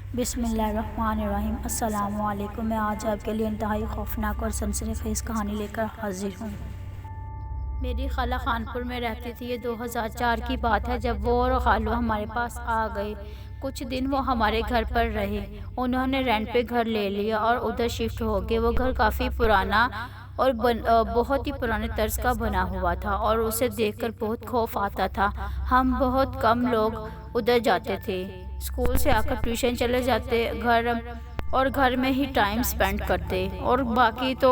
بسم اللہ الرحمن الرحیم۔ السلام علیکم۔ میں آج آپ کے لیے انتہائی خوفناک اور سنسنی خیز کہانی لے کر حاضر ہوں۔ میری خالہ خانپور میں رہتی تھی۔ یہ 2004 کی بات ہے جب وہ اور خالو ہمارے پاس آ گئے۔ کچھ دن وہ ہمارے گھر پر رہے۔ انہوں نے رینٹ پہ گھر لے لیا اور ادھر شفٹ ہو گئے۔ وہ گھر کافی پرانا اور بہت ہی پرانے طرز کا بنا ہوا تھا اور اسے دیکھ کر بہت خوف آتا تھا۔ ہم بہت کم لوگ ادھر جاتے تھے۔ اسکول سے آ کر ٹیوشن چلے جاتے گھر میں ہی ٹائم سپینڈ کرتے اور باقی تو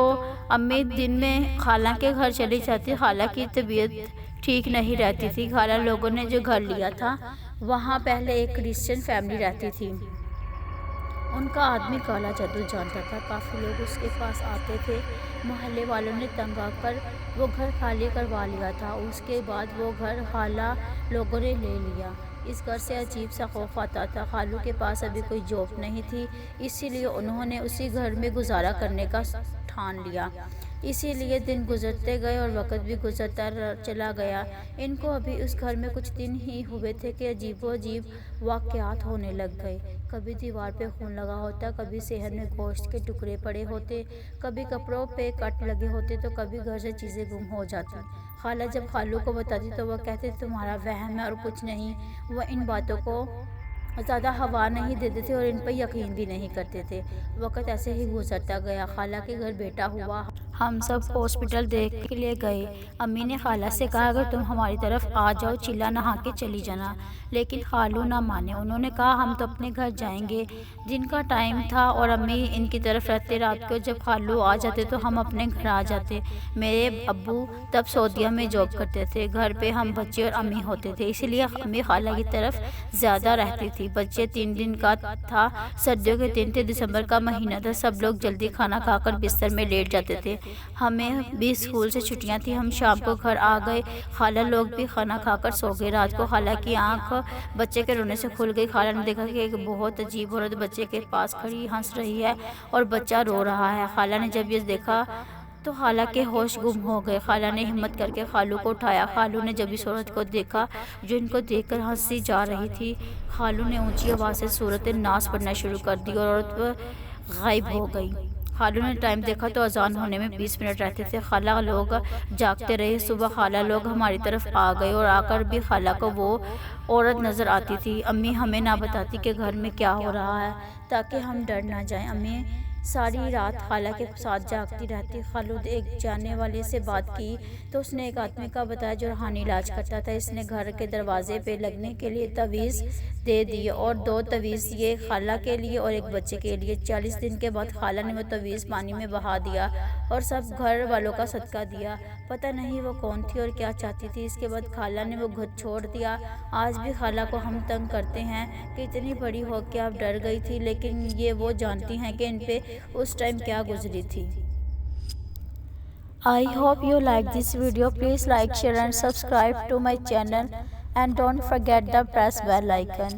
امی دن میں خالہ کے گھر چلی جاتی۔ خالہ کی طبیعت ٹھیک نہیں رہتی تھی۔ خالہ لوگوں نے جو گھر لیا تھا وہاں پہلے ایک کرسچن فیملی رہتی تھی۔ ان کا آدمی کالا جادو جانتا تھا۔ کافی لوگ اس کے پاس آتے تھے۔ محلے والوں نے تنگ آ کر وہ گھر خالی کروا لیا تھا۔ اس کے بعد وہ گھر خالہ لوگوں نے لے لیا۔ اس گھر سے عجیب سا خوف آتا تھا۔ خالو کے پاس ابھی کوئی جاب نہیں تھی، اسی لیے انہوں نے اسی گھر میں گزارا کرنے کا ٹھان لیا۔ اسی لیے دن گزرتے گئے اور وقت بھی گزرتا چلا گیا۔ ان کو ابھی اس گھر میں کچھ دن ہی ہوئے تھے کہ عجیب و عجیب واقعات ہونے لگ گئے۔ کبھی دیوار پہ خون لگا ہوتا، کبھی صحن میں گوشت کے ٹکڑے پڑے ہوتے، کبھی کپڑوں پہ کٹ لگے ہوتے تو کبھی گھر سے چیزیں گم ہو جاتی۔ خالہ جب خالو کو بتاتی تو وہ کہتے تمہارا وہم ہے اور کچھ نہیں۔ وہ ان باتوں کو زیادہ ہوا نہیں دیتے تھے اور ان پر یقین بھی نہیں کرتے تھے۔ وقت ایسے ہی گزرتا گیا۔ خالہ کے گھر بیٹا ہوا۔ ہم سب ہاسپٹل دیکھ کے لیے گئے۔ امی نے خالہ سے کہا اگر تم ہماری طرف آ جاؤ چلا نہا کے چلی جانا، لیکن خالو نہ مانے۔ انہوں نے کہا ہم تو اپنے گھر جائیں گے۔ دن کا ٹائم تھا اور امی ان کی طرف رہتے۔ رات کو جب خالو آ جاتے تو ہم اپنے گھر آ جاتے۔ میرے ابو تب سعودیہ میں جاب کرتے تھے۔ گھر پہ ہم بچے اور امی ہوتے تھے، اسی لیے امی خالہ کی طرف زیادہ رہتی تھی۔ بچے 3 دن کا تھا، سردیوں کے دن تھے، دسمبر کا مہینہ تھا۔ سب لوگ جلدی کھانا کھا کر بستر میں لیٹ جاتے تھے۔ ہمیں بھی اسکول سے چھٹیاں تھیں۔ ہم شام کو گھر آ گئے۔ خالہ لوگ بھی کھانا کھا کر سو گئے۔ رات کو خالہ کی آنکھ بچے کے رونے سے کھل گئی۔ خالہ نے دیکھا کہ ایک بہت عجیب عورت بچے کے پاس کھڑی ہنس رہی ہے اور بچہ رو رہا ہے۔ خالہ نے جب یہ دیکھا تو خالہ کے ہوش گم ہو گئے۔ خالہ نے ہمت کر کے خالو کو اٹھایا۔ خالو نے جب اس عورت کو دیکھا جو ان کو دیکھ کر ہنسی جا رہی تھی، خالو نے اونچی آواز سے سورۃ الناس پڑھنا شروع کر دی اور عورت غائب ہو گئی۔ خالو نے ٹائم دیکھا تو اذان ہونے میں 20 منٹ رہتے تھے۔ خالہ لوگ جاگتے رہے۔ صبح خالہ لوگ ہماری طرف آ گئے اور آ کر بھی خالہ کو وہ عورت نظر آتی تھی۔ امی ہمیں نہ بتاتی کہ گھر میں کیا ہو رہا ہے تاکہ ہم ڈر نہ جائیں۔ امی ساری رات خالہ کے ساتھ جاگتی رہتی۔ خالو ایک جاننے والے سے بات کی تو اس نے ایک آدمی کا بتایا جو روحانی علاج کرتا تھا۔ اس نے گھر کے دروازے پہ لگنے کے لیے تعویذ دے دیے اور 2 تعویذ دیے، خالہ کے لیے اور ایک بچے کے لیے۔ 40 دن کے بعد خالہ نے وہ تعویذ پانی میں بہا دیا اور سب گھر والوں کا صدقہ دیا۔ پتہ نہیں وہ کون تھی اور کیا چاہتی تھی۔ اس کے بعد خالہ نے وہ گھر چھوڑ دیا۔ آج بھی خالہ کو ہم تنگ کرتے ہیں کہ اتنی بڑی ہو کے اب ڈر گئی تھی، لیکن یہ وہ جانتی ہیں کہ ان پہ اس ٹائم کیا گزری تھی۔ I hope you like this video. Please like, share and subscribe to my channel and don't forget the press bell icon.